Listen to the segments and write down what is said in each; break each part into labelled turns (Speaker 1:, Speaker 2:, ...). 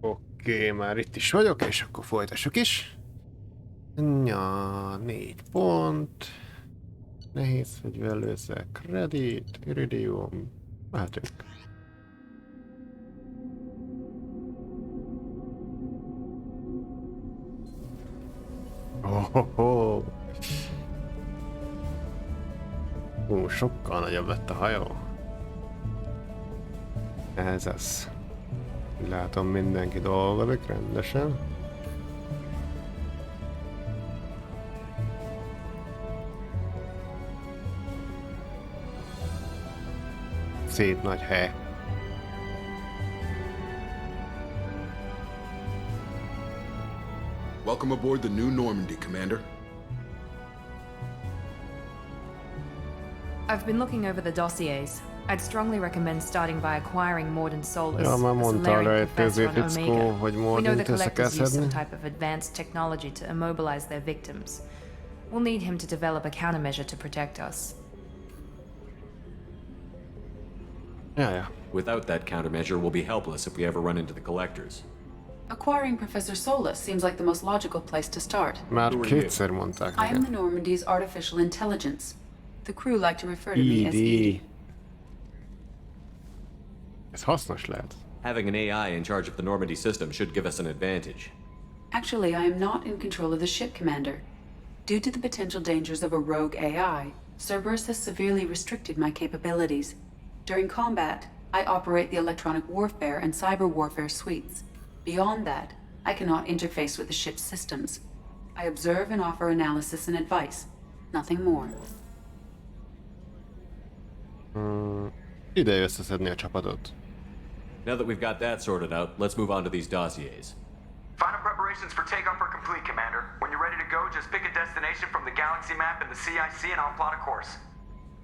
Speaker 1: Oké, már itt is vagyok, és akkor folytassuk is. Ja, 4 pont. Nehéz fegyverlőszer, kredit, iridium. Mehetünk. Oh. Sokkal nagyobb lett a hajó. Ez az. Látom, mindenki dolgozik rendesen. Szép nagy hely.
Speaker 2: Welcome aboard the new Normandy, Commander.
Speaker 3: I've been looking over the dossiers. I'd strongly recommend starting by acquiring Morden Solus,
Speaker 1: Ja, már
Speaker 3: a
Speaker 1: mondta arra
Speaker 3: Solarian
Speaker 1: egy
Speaker 3: professor on
Speaker 1: fickó,
Speaker 3: Omega.
Speaker 1: hogy
Speaker 3: We know
Speaker 1: Mordint
Speaker 3: the
Speaker 1: össze kell
Speaker 3: collectors use some
Speaker 1: szedni.
Speaker 3: type of advanced technology to immobilize their victims. We'll need him to develop a countermeasure to protect us.
Speaker 1: Ja.
Speaker 4: Without that countermeasure, we'll be helpless if we ever run into the collectors.
Speaker 5: Acquiring Professor Solus seems like the most logical place to start.
Speaker 1: Már
Speaker 4: Who are you?
Speaker 1: kétszer mondták
Speaker 5: I am
Speaker 1: nekem.
Speaker 5: the Normandy's artificial intelligence. The crew like to refer to me as
Speaker 1: Edie.
Speaker 5: Edie.
Speaker 1: Ez hasznos lehet.
Speaker 4: Having an AI in charge of the Normandy system should give us an advantage.
Speaker 5: Actually, I am not in control of the ship, Commander. Due to the potential dangers of a rogue AI, Cerberus has severely restricted my capabilities. During combat, I operate the electronic warfare and cyber warfare suites. Beyond that, I cannot interface with the ship's systems. I observe and offer analysis and advice. Nothing more.
Speaker 1: Ideje összeszedni a csapatot.
Speaker 4: Now that we've got that sorted out, let's move on to these dossiers.
Speaker 6: Final preparations for takeoff are complete, Commander. When you're ready to go, just pick a destination from the galaxy map in the CIC and I'll plot a course.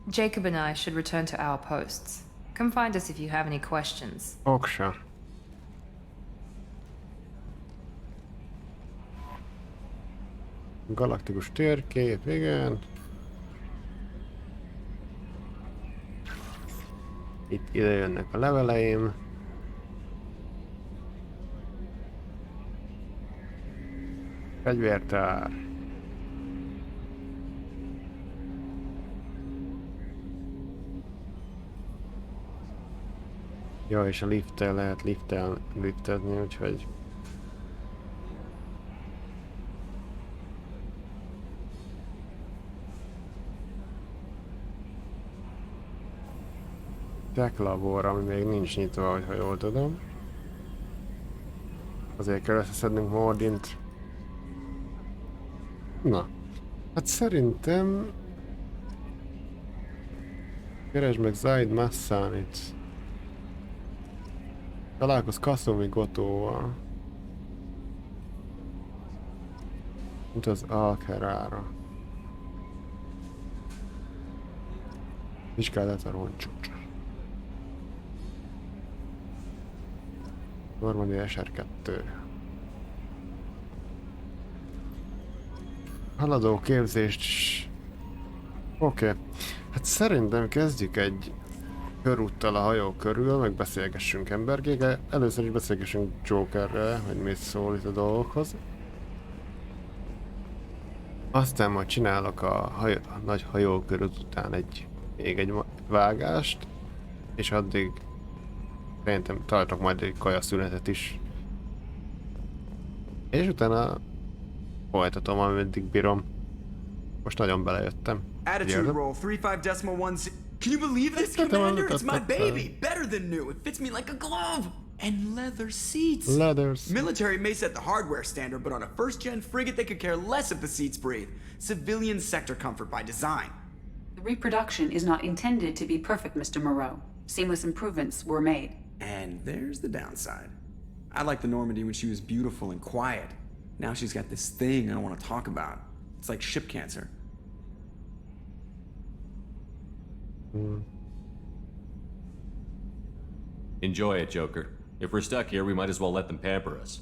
Speaker 3: Jacob and I should return to our posts. Come find us if you have any questions.
Speaker 1: Oksa. Galaktikus térkép, igen. Itt ide jönnek a leveleim. Fegyvertár. Jó, és a lifttel lehet liftezni, úgyhogy... Tech labor, ami még nincs nyitva, ha jól tudom. Azért kell összeszednünk Mordint. Na, hát szerintem... Keresd meg Zaid Massanit. Találkozz Kasumi Gotóval. Mint az Alkerára. Vizsgálat a roncsot. Normandy SR2. Haladó képzést. Oké. Hát szerintem kezdjük egy körúttal a hajó körül, meg beszélgessünk emberkékkel. Először is beszélgessünk Jokerrel, hogy mit szól itt a dolgokhoz. Aztán majd csinálok a nagy hajó körút után még egy vágást, és addig szerintem tartok majd egy kajaszünetet is. És utána folytatom, ameddig bírom. Most nagyon belejöttem.
Speaker 7: Attitude roll, 35.1. Can you believe this, Commander? It's my baby! Better than new. It fits me like a glove! And leather seats!
Speaker 1: Leathers.
Speaker 7: Military may set the hardware standard, but on a first-gen frigate they could care less if the seats breathe. Civilian sector comfort by design.
Speaker 5: The reproduction is not intended to be perfect, Mr. Moreau. Seamless improvements were made.
Speaker 7: And there's the downside. I liked the Normandy when she was beautiful and quiet. Now she's got this thing I don't want to talk about. It's like ship cancer.
Speaker 4: Enjoy it, Joker. If we're stuck here, we might as well let them pamper us.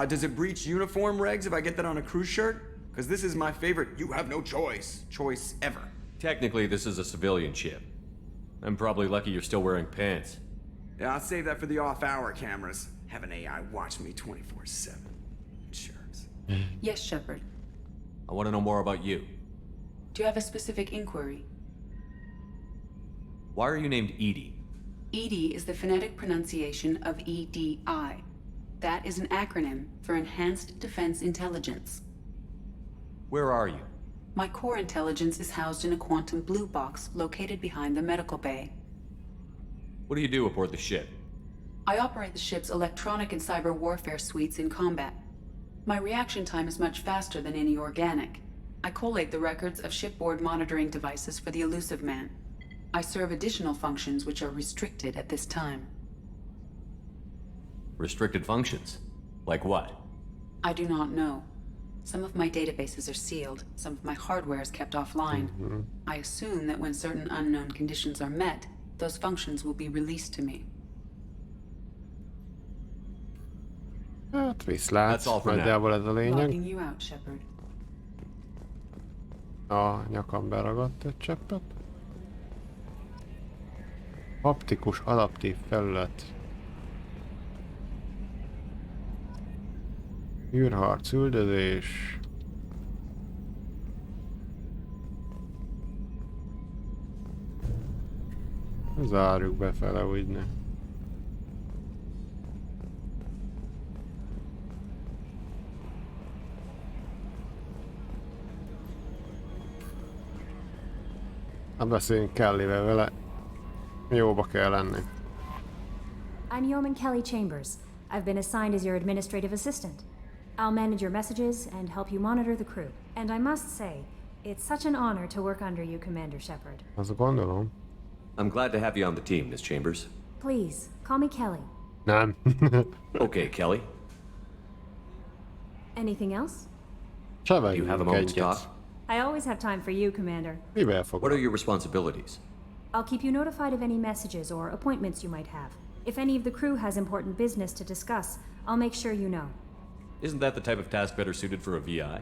Speaker 7: Does it breach uniform regs if I get that on a cruise shirt? Because this is my favorite you have no choice ever.
Speaker 4: Technically, this is a civilian ship. I'm probably lucky you're still wearing pants.
Speaker 7: Yeah, I'll save that for the off-hour cameras. Have an AI watch me 24/7. Jerks.
Speaker 5: Yes, Shepard.
Speaker 4: I want to know more about you.
Speaker 5: Do you have a specific inquiry?
Speaker 4: Why are you named Edie?
Speaker 5: EDI is the phonetic pronunciation of EDI. That is an acronym for Enhanced Defense Intelligence.
Speaker 4: Where are you?
Speaker 5: My core intelligence is housed in a quantum blue box located behind the medical bay.
Speaker 4: What do you do aboard the ship?
Speaker 5: I operate the ship's electronic and cyber warfare suites in combat. My reaction time is much faster than any organic. I collate the records of shipboard monitoring devices for the Elusive Man. I serve additional functions which are restricted at this time.
Speaker 4: Restricted functions? Like what?
Speaker 5: I do not know. Some of my databases are sealed, some of my hardware is kept offline. I assume that when certain unknown conditions are met, those functions will be released to me.
Speaker 1: Hát viszlát,
Speaker 4: That's all for now.
Speaker 1: nagyjából ez a lényeg.
Speaker 5: Logging you out, Shepard.
Speaker 1: A nyakam beragadt egy cseppet. Haptikus adaptív felület. űrharc, üldözés. Zárjuk befele, úgy ne. Hát beszéljünk Kellyvel vele. Jóba kell lenni.
Speaker 8: I'm Yeoman Kelly Chambers. I've been assigned as your administrative assistant. I'll manage your messages and help you monitor the crew. And I must say, it's such an honor to work under you, Commander Shepard.
Speaker 1: Azt gondolom.
Speaker 4: I'm glad to have you on the team, Miss Chambers.
Speaker 8: Please, call me Kelly.
Speaker 1: Nem.
Speaker 4: Okay, Kelly.
Speaker 8: Anything else?
Speaker 4: Do you have a
Speaker 1: Cseveljünk
Speaker 4: moment to talk?
Speaker 1: egyet.
Speaker 8: I always have time for you, Commander.
Speaker 1: Mivel
Speaker 4: What
Speaker 1: fogok?
Speaker 4: are your responsibilities?
Speaker 8: I'll keep you notified of any messages or appointments you might have. If any of the crew has important business to discuss, I'll make sure you know.
Speaker 4: Isn't that the type of task better suited for a VI?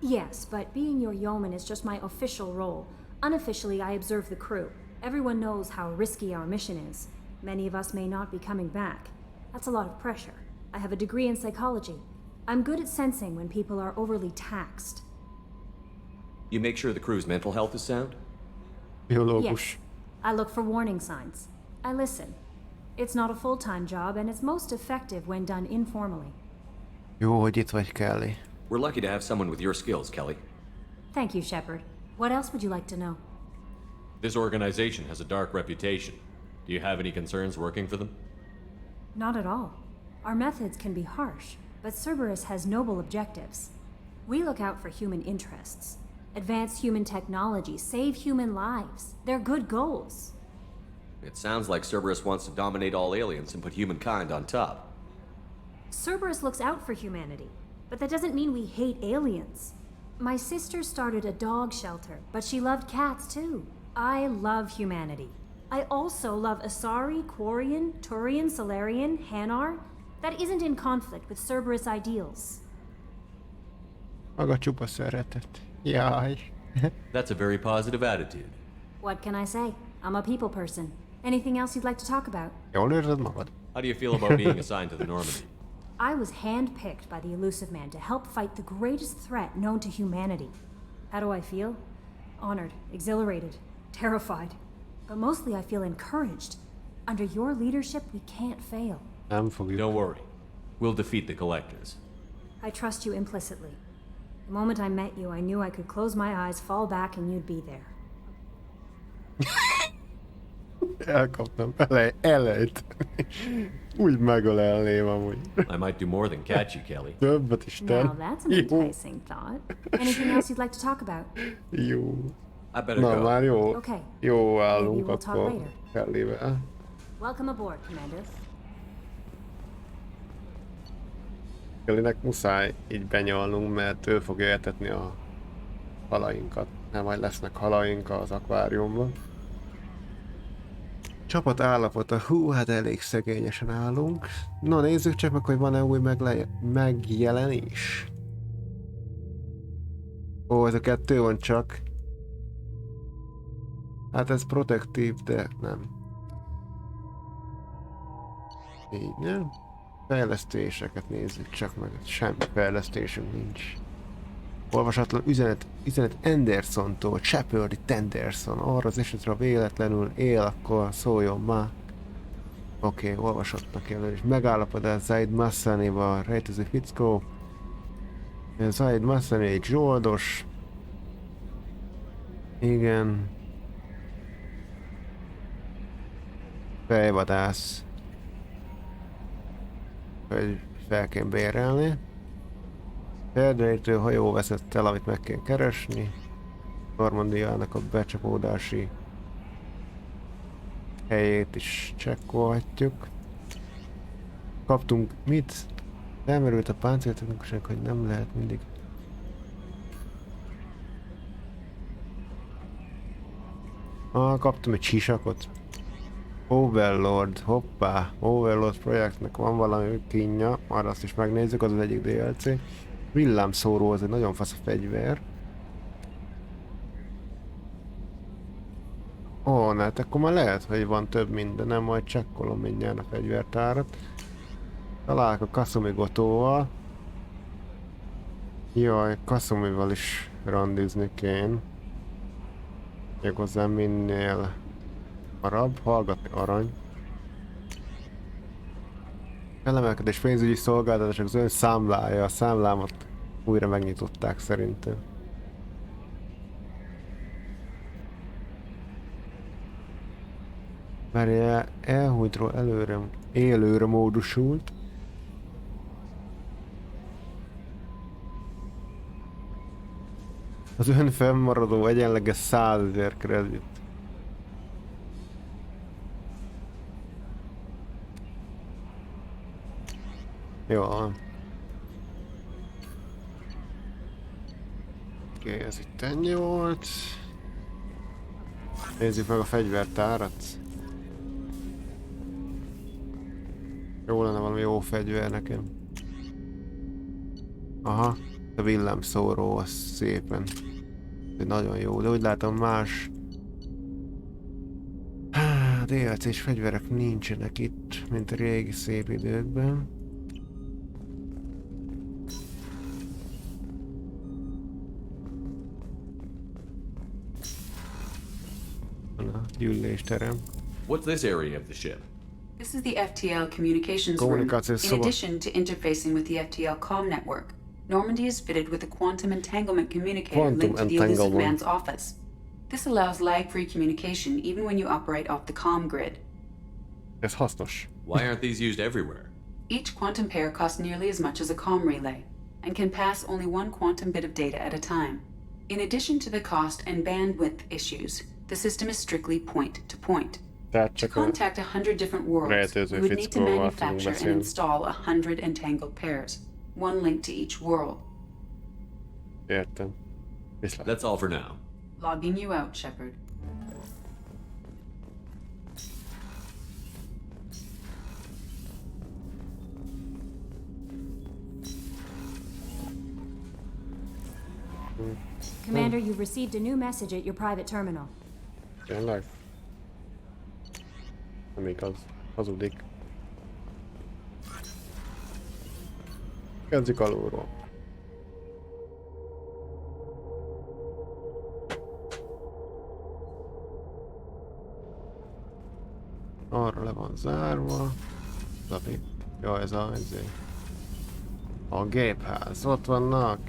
Speaker 8: Yes, but being your yeoman is just my official role. Unofficially, I observe the crew. Everyone knows how risky our mission is. Many of us may not be coming back. That's a lot of pressure. I have a degree in psychology. I'm good at sensing when people are overly taxed.
Speaker 4: You make sure the crew's mental health is sound?
Speaker 1: Biológus.
Speaker 8: Yes, I look for warning signs. I listen. It's not a full-time job, and it's most effective when done informally.
Speaker 1: Jó, hogy itt vagy, Kelly.
Speaker 4: We're lucky to have someone with your skills, Kelly.
Speaker 8: Thank you, Shepard. What else would you like to know?
Speaker 4: This organization has a dark reputation. Do you have any concerns working for them?
Speaker 8: Not at all. Our methods can be harsh, but Cerberus has noble objectives. We look out for human interests. Advance human technology, save human lives. They're good goals.
Speaker 4: It sounds like Cerberus wants to dominate all aliens and put humankind on top.
Speaker 8: Cerberus looks out for humanity, but that doesn't mean we hate aliens. My sister started a dog shelter, but she loved cats too. I love humanity. I also love Asari, Quarian, Turian, Solarian, Hanar. That isn't in conflict with Cerberus ideals.
Speaker 1: Maga csupa szeretet. Jaj.
Speaker 4: That's a very positive attitude.
Speaker 8: What can I say? I'm a people person. Anything else you'd like to talk about?
Speaker 1: Jól érzed magad?
Speaker 4: How do you feel about being assigned to the Normandy?
Speaker 8: I was handpicked by the Elusive Man to help fight the greatest threat known to humanity. How do I feel? Honored, exhilarated, terrified. But mostly I feel encouraged. Under your leadership, we can't fail.
Speaker 1: Nem fogjuk.
Speaker 4: Don't worry. We'll defeat the Collectors.
Speaker 8: I trust you implicitly. The moment I met you, I knew I could close my eyes, fall back, and you'd be there.
Speaker 1: Elkaptam elejt. Úgy megölelném amúgy.
Speaker 4: I might do more than catch you, Kelly.
Speaker 1: Többet is te.
Speaker 8: Now that's an
Speaker 1: Jó.
Speaker 8: enticing thought. Anything else you'd like to talk about?
Speaker 1: Jó.
Speaker 4: I better
Speaker 1: Na
Speaker 4: go.
Speaker 1: már jó.
Speaker 8: Okay.
Speaker 1: Jó állunk
Speaker 8: Maybe we'll talk
Speaker 1: akkor
Speaker 8: later.
Speaker 1: Kellyvel.
Speaker 8: Welcome aboard, Commander.
Speaker 1: Kellynek muszáj így benyalnunk, mert ő fogja etetni a halainkat. Nem, majd lesznek halaink az akváriumban. Csapat állapota. Hú, hát elég szegényesen állunk. Na nézzük csak meg, hogy van-e új megjelenés. Ó, ez a kettő van csak. Hát ez protektív, de nem. Így nem. Fejlesztéseket nézzük csak meg. Semmi fejlesztésünk nincs. Olvasatlan üzenet Andersontól, Shepard itt Anderson. Arra az esetre, ha véletlenül él, akkor szóljon már. Oké, olvasottnak jelöl, és megállapodás Zaid Massanival, rejtező fickó. Zaid Massani egy zsoldos. Igen. Fejvadász. Hogy fel kell bérelni. Felderítő hajó veszett el, amit meg kell keresni. Normandiának a becsapódási helyét is csekkolhatjuk. Kaptunk mit? Felmerült a páncéltechnikusnak, hogy nem lehet mindig. Kaptam egy sisakot. Overlord, hoppá, Overlord projektnek van valami kínja, már azt is megnézzük, az az egyik DLC. Villámszóró, az egy nagyon fasz a fegyver. Hát akkor már lehet, hogy van több mindenem, majd csekkolom mindjárt a fegyvertárat. Találok a Kasumi Gotóval. Jaj, Kasumival is randizni kéne. Méghozzá minél arab, hallgatni arany. Felemelkedés pénzügyi szolgáltatások az ön számlája, a számlámat újra megnyitották szerintem. Mert elhújtról élőre módosult. Az ön fennmaradó egyenleges 100 000 kredit. Jó. Oké, ez itt ennyi volt. Nézzük meg a fegyvertárat. Jó lenne valami jó fegyver nekem. Aha, a villámszóró az szépen. Ez nagyon jó, de úgy látom más DLC-s fegyverek nincsenek itt, mint a régi szép időkben. Van a gyűlésterem.
Speaker 4: What's this area of the ship?
Speaker 5: This is the FTL communications room.
Speaker 1: Kommunikációs
Speaker 5: In
Speaker 1: szoba.
Speaker 5: addition to interfacing with the FTL comm network, Normandy is fitted with a quantum entanglement communicator linked to the Elusive Man's office. This allows lag-free communication even when you operate off the comm grid.
Speaker 1: Ez hasznos.
Speaker 4: Why aren't these used everywhere?
Speaker 5: Each quantum pair costs nearly as much as a comm relay, and can pass only one quantum bit of data at a time. In addition to the cost and bandwidth issues, the system is strictly point-to-point.
Speaker 1: Tehát
Speaker 5: To
Speaker 1: csak a
Speaker 5: contact 100 different worlds,
Speaker 1: rejtőző
Speaker 5: you would need to
Speaker 1: fickóval tudunk
Speaker 5: manufacture and
Speaker 1: beszélni.
Speaker 5: install 100 entangled pairs, one linked to each world.
Speaker 1: Értem. Viszlát.
Speaker 4: That's all for now.
Speaker 5: Logging you out, Shepard.
Speaker 8: Commander, you've received a new message at your private terminal.
Speaker 1: Tényleg? Nem igaz. Hazudik. Kezdjük alulról. Arra le van zárva. Zabi. Jó, ez a a gépház. Ott vannak.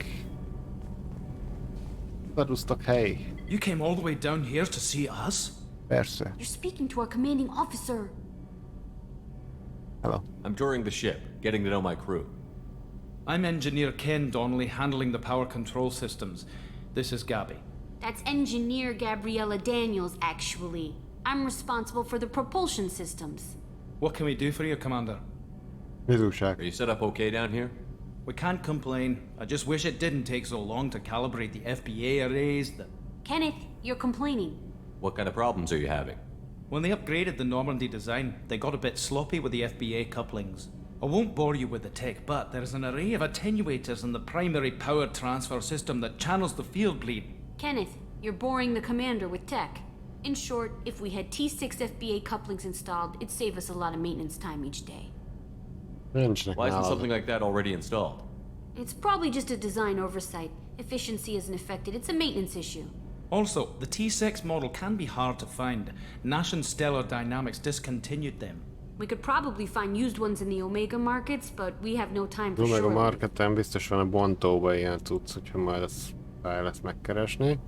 Speaker 1: Berusztak hely.
Speaker 9: You came all the way down here to see us?
Speaker 1: Persze.
Speaker 10: You're speaking to our commanding officer.
Speaker 1: Hello.
Speaker 4: I'm touring the ship, getting to know my crew.
Speaker 9: I'm Engineer Ken Donnelly, handling the power control systems. This is Gabby.
Speaker 10: That's Engineer Gabriella Daniels, actually. I'm responsible for the propulsion systems.
Speaker 9: What can we do for you, Commander?
Speaker 1: Mi az újság?
Speaker 4: Are you set up okay down here?
Speaker 9: We can't complain. I just wish it didn't take so long to calibrate the FBA arrays.
Speaker 10: Kenneth, you're complaining.
Speaker 4: What kind of problems are you having?
Speaker 9: When they upgraded the Normandy design, they got a bit sloppy with the FBA couplings. I won't bore you with the tech, but there's an array of attenuators in the primary power transfer system that channels the field bleed.
Speaker 10: Kenneth, you're boring the commander with tech. In short, if we had T6 FBA couplings installed, it'd save us a lot of maintenance time each day.
Speaker 1: Nincsenek
Speaker 4: Why isn't
Speaker 1: nálad.
Speaker 4: something like that already installed?
Speaker 10: It's probably just a design oversight. Efficiency isn't affected, it's a maintenance issue.
Speaker 9: Also, the T6 model can be hard to find. Nash and Stellar Dynamics discontinued them.
Speaker 10: We could probably find used ones in the Omega markets, but we have no time for
Speaker 1: Omega
Speaker 10: sure.
Speaker 1: Marketen biztos van a bontóba ilyen cucc, hogyha majd ezt fel lesz megkeresni.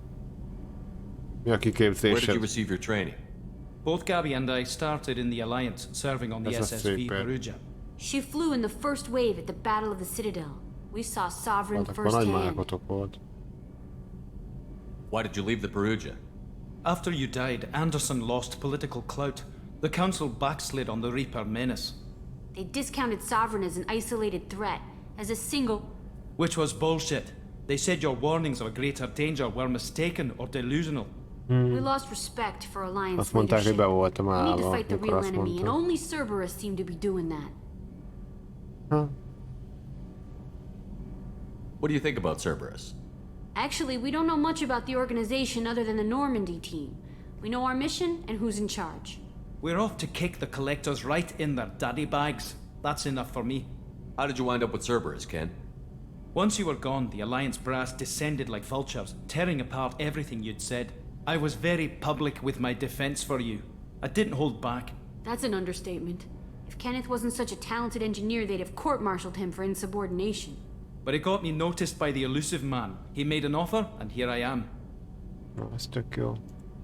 Speaker 1: Mi a
Speaker 4: Where did you
Speaker 1: kiképzésed?
Speaker 4: receive your training?
Speaker 9: Both Gabby and I started in the Alliance, serving on the
Speaker 1: That's a
Speaker 9: SSV
Speaker 1: secret.
Speaker 9: Perugia.
Speaker 10: She flew in the first wave at the Battle of the Citadel. We saw Sovereign
Speaker 1: Hát akkor nagy
Speaker 10: firsthand.
Speaker 1: mákotok volt.
Speaker 4: Why did you leave the Perugia?
Speaker 9: After you died, Anderson lost political clout. The Council backslid on the Reaper menace,
Speaker 10: They discounted Sovereign as an isolated threat, as a single...
Speaker 9: which was bullshit. They said your warnings of a greater danger were mistaken or delusional.
Speaker 10: We lost respect for Alliance
Speaker 1: Azt mondták, hogy
Speaker 10: leadership.
Speaker 1: be voltam
Speaker 10: We need to
Speaker 1: állva,
Speaker 10: fight the
Speaker 1: amikor
Speaker 10: real
Speaker 1: azt
Speaker 10: enemy, and
Speaker 1: mondta.
Speaker 10: only Cerberus seemed to be doing that.
Speaker 4: What do you think about Cerberus?
Speaker 10: Actually, we don't know much about the organization other than the Normandy team. We know our mission and who's in charge.
Speaker 9: We're off to kick the collectors right in their daddy bags. That's enough for me.
Speaker 4: How did you wind up with Cerberus, Ken?
Speaker 9: Once you were gone, the Alliance brass descended like vultures, tearing apart everything you'd said. I was very public with my defense for you. I didn't hold back.
Speaker 10: That's an understatement. If Kenneth wasn't such a talented engineer, they'd have court-martialed him for insubordination.
Speaker 9: But it got me noticed by the elusive man. He made an offer, and here I am.
Speaker 1: Na, ez tök jó.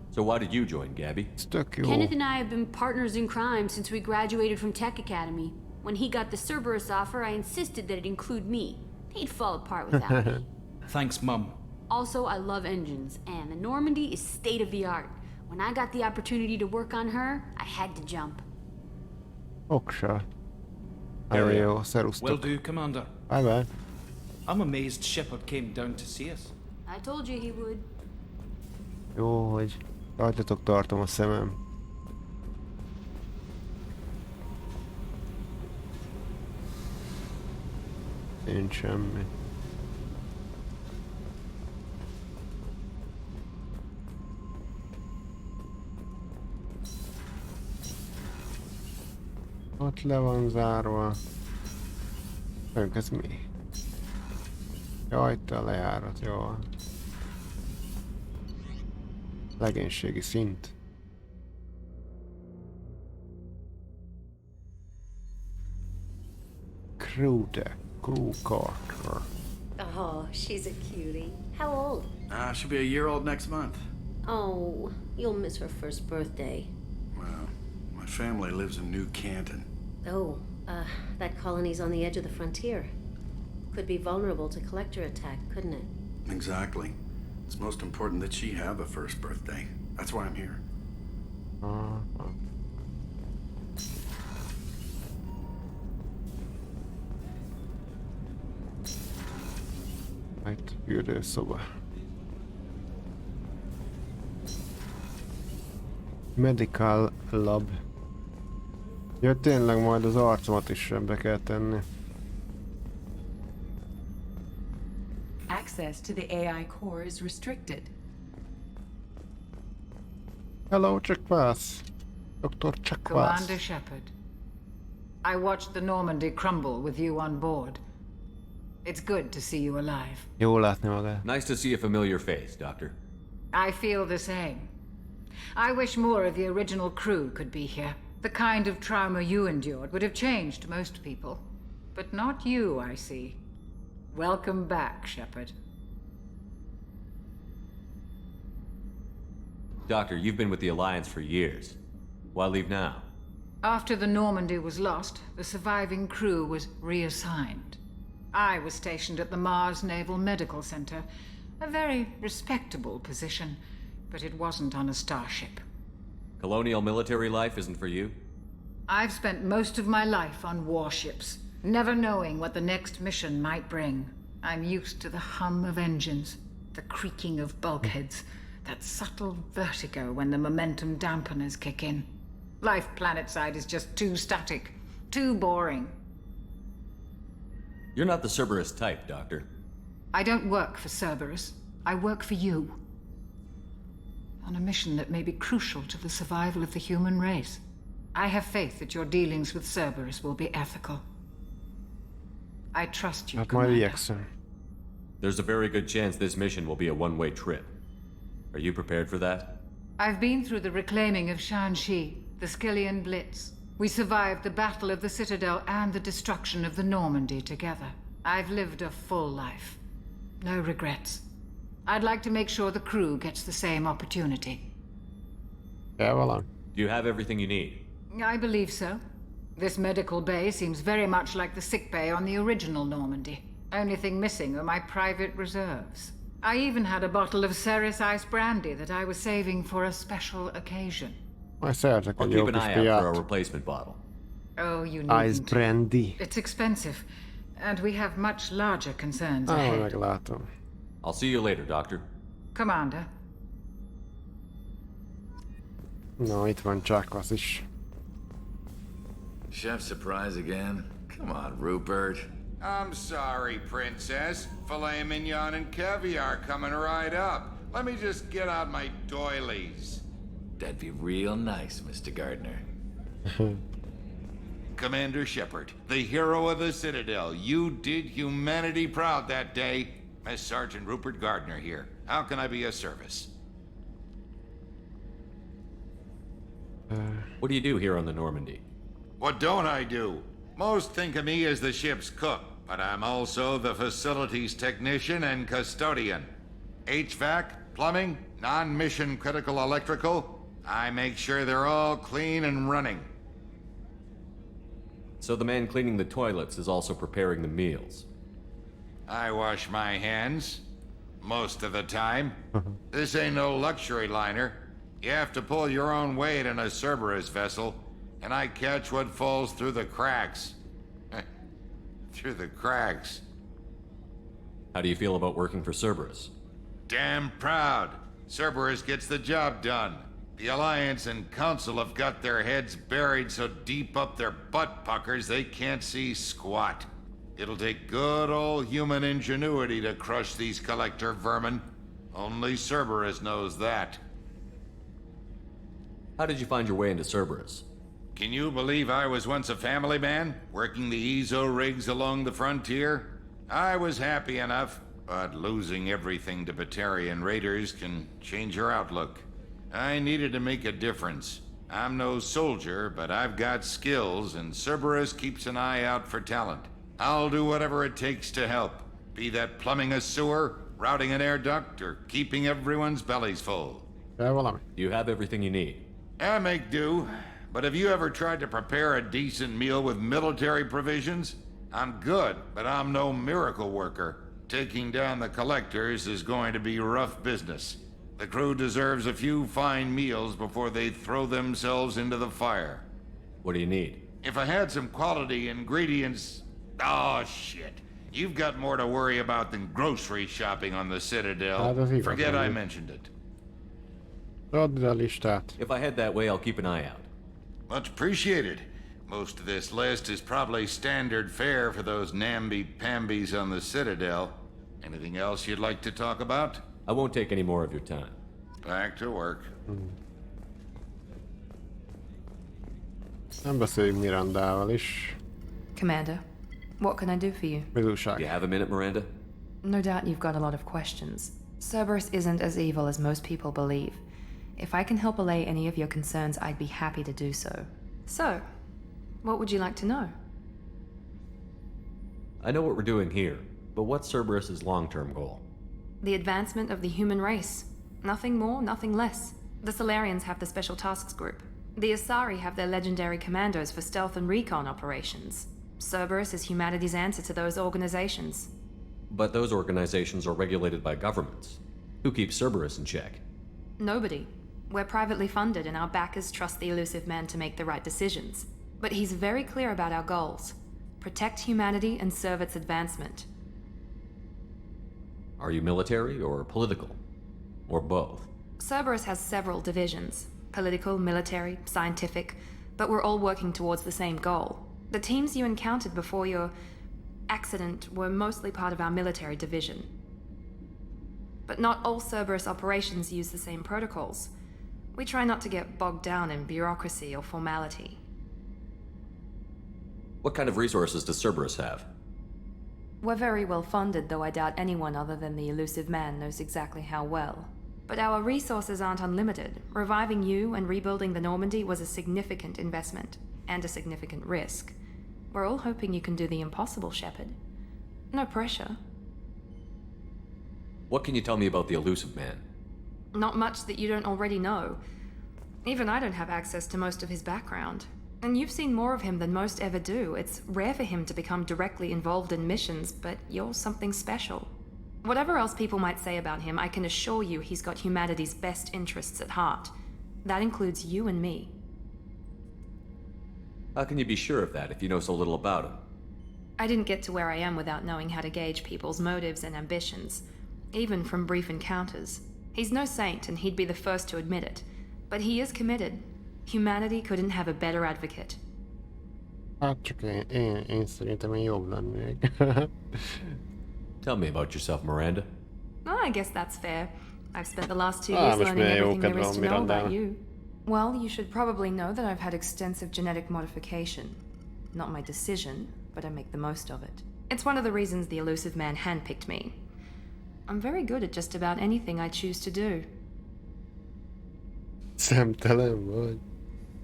Speaker 4: So why did you join, Gabby?
Speaker 1: Ez tök jó.
Speaker 10: Kenneth and I have been partners in crime since we graduated from Tech Academy. When he got the Cerberus offer, I insisted that it include me. He'd fall apart without me.
Speaker 9: Thanks, Mum.
Speaker 10: Also, I love engines, and the Normandy is state-of-the-art. When I got the opportunity to work on her, I had to jump.
Speaker 1: Oksa. Nagyon jó,
Speaker 9: Will
Speaker 1: szerusztok.
Speaker 9: do, Commander.
Speaker 1: Bye bye.
Speaker 9: I'm amazed Shepard came down to see us.
Speaker 10: I told you he would.
Speaker 1: Jó, hogy rajtatok tartom a szemem. Nincs semmi. Ott le van zárva. Önk, ez mi? Jaj, itt a lejárat, jó. Legénységi szint. Crew deck, crew Carter.
Speaker 11: Oh, she's a cutie. How old?
Speaker 12: She'll be a year old next month.
Speaker 11: Oh, you'll miss her first birthday.
Speaker 12: Well, my family lives in New Canton.
Speaker 11: Oh, that colony's on the edge of the frontier. Could be vulnerable to collector attack, couldn't it?
Speaker 12: Exactly. It's most important that she have a first birthday. That's why I'm here.
Speaker 1: Itt fürdőszoba. Medical lab. Ja, tényleg majd az arcomat is rendbe kell tenni.
Speaker 5: Access to the AI core is restricted.
Speaker 1: Hello, Chakwas. Dr. Chakwas.
Speaker 13: Commander Shepard, I watched the Normandy crumble with you on board. It's good to see you alive.
Speaker 1: Jó látni magát.
Speaker 4: Nice to see a familiar face, Doctor.
Speaker 13: I feel the same. I wish more of the original crew could be here. The kind of trauma you endured would have changed most people. But not you, I see. Welcome back, Shepard.
Speaker 4: Doctor, you've been with the Alliance for years. Why leave now?
Speaker 13: After the Normandy was lost, the surviving crew was reassigned. I was stationed at the Mars Naval Medical Center, a very respectable position, but it wasn't on a starship.
Speaker 4: Colonial military life isn't for you?
Speaker 13: I've spent most of my life on warships, never knowing what the next mission might bring. I'm used to the hum of engines, the creaking of bulkheads, that subtle vertigo when the momentum dampeners kick in. Life planetside is just too static, too boring.
Speaker 4: You're not the Cerberus type, Doctor.
Speaker 13: I don't work for Cerberus. I work for you. On a mission that may be crucial to the survival of the human race. I have faith that your dealings with Cerberus will be ethical. I trust you,
Speaker 1: Hát majd
Speaker 13: Commander.
Speaker 1: igyekszem.
Speaker 4: There's a very good chance this mission will be a one-way trip. Are you prepared for that?
Speaker 13: I've been through the reclaiming of Shanxi, the Skillian Blitz. We survived the Battle of the Citadel and the destruction of the Normandy together. I've lived a full life. No regrets. I'd like to make sure the crew gets the same opportunity.
Speaker 1: Kell valami?
Speaker 4: Do you have everything you need?
Speaker 13: I believe so. This medical bay seems very much like the sick bay on the original Normandy. Only thing missing are my private reserves. I even had a bottle of Ceres ice brandy that I was saving for a special occasion.
Speaker 1: Majd szeretek
Speaker 4: I'll
Speaker 1: egy
Speaker 4: keep
Speaker 1: jó
Speaker 4: an
Speaker 1: kis
Speaker 4: eye out for a
Speaker 1: piát.
Speaker 4: replacement bottle.
Speaker 13: Oh, you
Speaker 1: Ice
Speaker 13: needn't.
Speaker 1: brandy.
Speaker 13: It's expensive, and we have much larger concerns ahead.
Speaker 1: Meglátom.
Speaker 4: I'll see you later, Doctor.
Speaker 13: Commander.
Speaker 1: No, itt van Csákvasz is.
Speaker 14: Chef surprise again? Come on, Rupert.
Speaker 15: I'm sorry, Princess. Filet mignon and caviar coming right up. Let me just get out my doilies.
Speaker 14: That'd be real nice, Mr. Gardner.
Speaker 15: Commander Shepard, the hero of the Citadel. You did humanity proud that day. Miss Sergeant Rupert Gardner here. How can I be of service?
Speaker 4: What do you do here on the Normandy?
Speaker 15: What don't I do? Most think of me as the ship's cook, but I'm also the facilities technician and custodian. HVAC, plumbing, non-mission critical electrical. I make sure they're all clean and running.
Speaker 4: So the man cleaning the toilets is also preparing the meals.
Speaker 15: I wash my hands. Most of the time. This ain't no luxury liner. You have to pull your own weight in a Cerberus vessel, and I catch what falls through the cracks. Through the cracks.
Speaker 4: How do you feel about working for Cerberus?
Speaker 15: Damn proud. Cerberus gets the job done. The Alliance and Council have got their heads buried so deep up their butt puckers they can't see squat. It'll take good old human ingenuity to crush these collector vermin. Only Cerberus knows that.
Speaker 4: How did you find your way into Cerberus?
Speaker 15: Can you believe I was once a family man, working the EZO rigs along the frontier? I was happy enough, but losing everything to Batarian raiders can change your outlook. I needed to make a difference. I'm no soldier, but I've got skills, and Cerberus keeps an eye out for talent. I'll do whatever it takes to help, be that plumbing a sewer, routing an air duct, or keeping everyone's bellies full.
Speaker 1: Kell valami?
Speaker 4: You have everything you need.
Speaker 15: I make do, but have you ever tried to prepare a decent meal with military provisions? I'm good, but I'm no miracle worker. Taking down the collectors is going to be rough business. The crew deserves a few fine meals before they throw themselves into the fire.
Speaker 4: What do you need?
Speaker 15: If I had some quality ingredients... Oh, shit. You've got more to worry about than grocery shopping on the Citadel. Forget I mentioned it.
Speaker 1: Add ide a listát.
Speaker 4: If I head that way, I'll keep an eye out.
Speaker 15: Much appreciated. Most of this list is probably standard fare for those namby-pambies on the Citadel. Anything else you'd like to talk about?
Speaker 4: I won't take any more of your time.
Speaker 15: Back to work.
Speaker 1: Nem beszéljünk Mirandával is.
Speaker 3: Commander, what can I do for you?
Speaker 1: Mi újság?
Speaker 4: You have a minute, Miranda?
Speaker 3: No doubt you've got a lot of questions. Cerberus isn't as evil as most people believe. If I can help allay any of your concerns, I'd be happy to do so. So, what would you like to know?
Speaker 4: I know what we're doing here, but what's Cerberus's long-term goal?
Speaker 3: The advancement of the human race. Nothing more, nothing less. The Solarians have the Special Tasks Group. The Asari have their legendary commandos for stealth and recon operations. Cerberus is humanity's answer to those organizations.
Speaker 4: But those organizations are regulated by governments. Who keeps Cerberus in check?
Speaker 3: Nobody. We're privately funded and our backers trust the elusive man to make the right decisions. But he's very clear about our goals. Protect humanity and serve its advancement.
Speaker 4: Are you military or political? Or both?
Speaker 3: Cerberus has several divisions. Political, military, scientific, but we're all working towards the same goal. The teams you encountered before your accident were mostly part of our military division. But not all Cerberus operations use the same protocols. We try not to get bogged down in bureaucracy or formality.
Speaker 4: What kind of resources does Cerberus have?
Speaker 3: We're very well funded, though I doubt anyone other than the elusive man knows exactly how well. But our resources aren't unlimited. Reviving you and rebuilding the Normandy was a significant investment, and a significant risk. We're all hoping you can do the impossible, Shepard. No pressure.
Speaker 4: What can you tell me about the elusive man?
Speaker 3: Not much that you don't already know. Even I don't have access to most of his background. And you've seen more of him than most ever do. It's rare for him to become directly involved in missions, but you're something special. Whatever else people might say about him, I can assure you he's got humanity's best interests at heart. That includes you and me.
Speaker 4: How can you be sure of that if you know so little about him?
Speaker 3: I didn't get to where I am without knowing how to gauge people's motives and ambitions, even from brief encounters. He's no saint, and he'd be the first to admit it. But he is committed. Humanity couldn't have a better advocate.
Speaker 1: Hát csak én szerintem én jobb lennék.
Speaker 4: Tell me about yourself, Miranda.
Speaker 3: Oh, I guess that's fair. I've spent the last 2 years
Speaker 1: most
Speaker 3: learning
Speaker 1: milyen jó
Speaker 3: everything there
Speaker 1: kedve
Speaker 3: is
Speaker 1: van
Speaker 3: to know about
Speaker 1: Mirandának.
Speaker 3: you. Well, you should probably know that I've had extensive genetic modification. Not my decision, but I make the most of it. It's one of the reasons the elusive man handpicked me. I'm very good at just about anything I choose to do.
Speaker 1: Szemtelen vagy.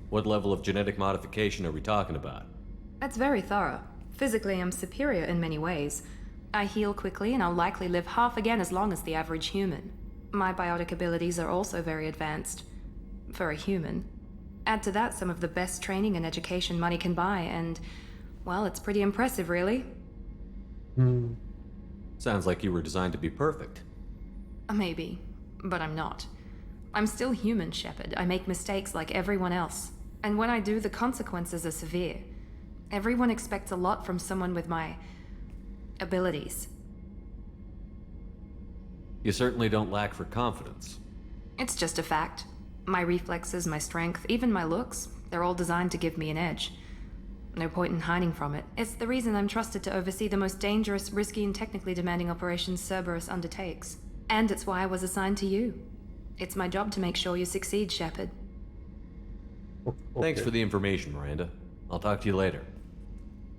Speaker 4: What level of genetic modification are we talking about?
Speaker 3: That's very thorough. Physically, I'm superior in many ways. I heal quickly, and I'll likely live half again as long as the average human. My biotic abilities are also very advanced. For a human. Add to that some of the best training and education money can buy, and, well, it's pretty impressive, really.
Speaker 4: Sounds like you were designed to be perfect.
Speaker 3: Maybe, but I'm not. I'm still human, Shepard. I make mistakes like everyone else. And when I do, the consequences are severe. Everyone expects a lot from someone with my abilities.
Speaker 4: You certainly don't lack for confidence.
Speaker 3: It's just a fact. My reflexes, my strength, even my looks, they're all designed to give me an edge. No point in hiding from it. It's the reason I'm trusted to oversee the most dangerous, risky, and technically demanding operations Cerberus undertakes. And it's why I was assigned to you. It's my job to make sure you succeed, Shepard.
Speaker 4: Thanks for the information, Miranda. I'll talk to you later.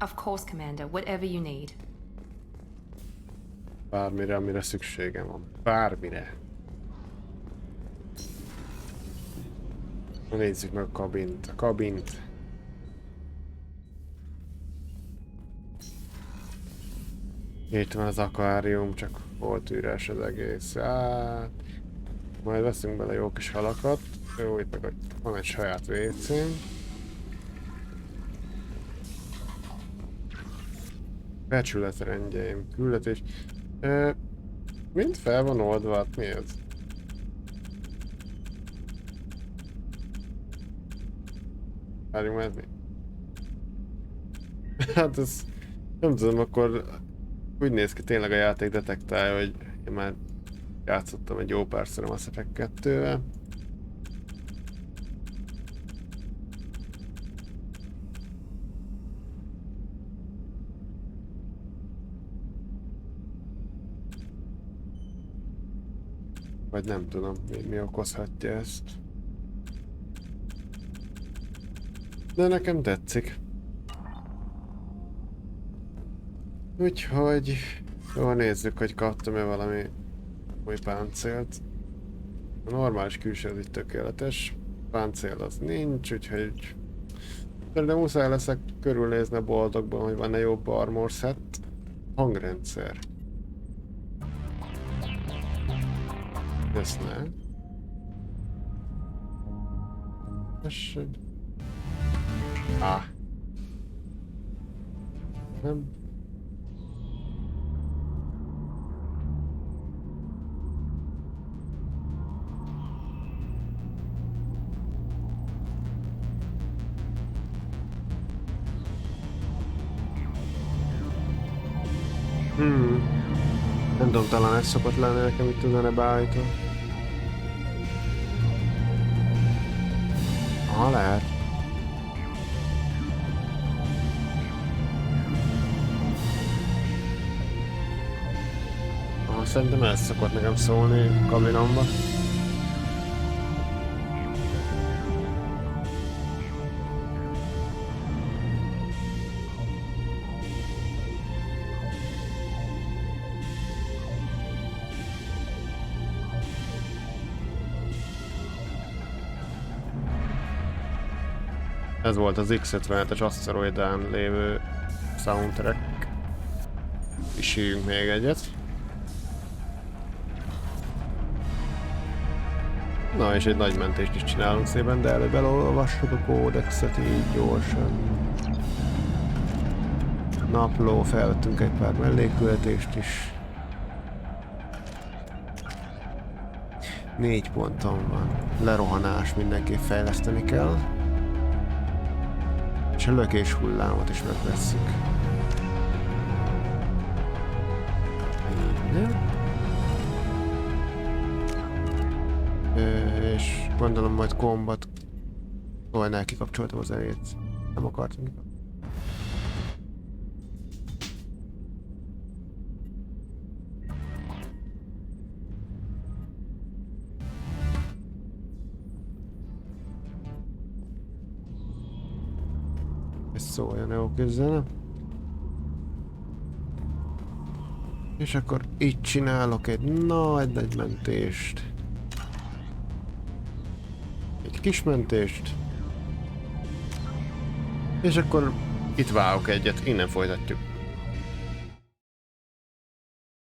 Speaker 3: Of course, Commander. Whatever you need.
Speaker 1: Bármire, amire szükségem van. Bármire. Nézzük meg a kabint. A kabint. Itt van az akvárium, csak volt üres az egész. Hát, majd veszünk bele jó kis halakat. Jó, itt meg van egy saját WC-n. Becsületrendjeim, küldetés. Mind fel van oldva, hát mi ez? Várjunk, ez mi? Hát ez... Nem tudom, akkor úgy néz ki tényleg a játék detektálja, hogy én már játszottam egy jó párszor a Mass Effect 2-vel. Vagy nem tudom, mi okozhatja ezt. De nekem tetszik. Úgyhogy... Jó, nézzük, hogy kaptam-e valami új páncélt. A normális külső az itt tökéletes. Páncél az nincs, úgyhogy... De muszáj leszek körülnézni a boldogban, hogy van-e jobb armor set. Hangrendszer. Ezt ne. Tessék. Nem. Nem tudom, talán ez szokott lenni nekem itt a zene beállítva. Aha, lehet. Aha, szerintem ez szokott nekem szólni kabinomba. Ez volt az X-57-es aszteroidán lévő soundtrack. Kísérjünk még egyet. Na és egy nagy mentést is csinálunk szépen, de előbb elolvassuk a kódexet így gyorsan. Napló, felvettünk egy pár mellékkületést is. 4 ponton van. Lerohanás mindenképp fejleszteni kell. És a lökés hullámot is megvesszük. És gondolom majd kombat. Olyan kikapcsoltam a zenét. Nem akartam kikapcsolni. Ez szóljon jó közel. És akkor így csinálok egy nagy mentést. Egy kis mentést. És akkor itt vágok egyet, innen folytatjuk.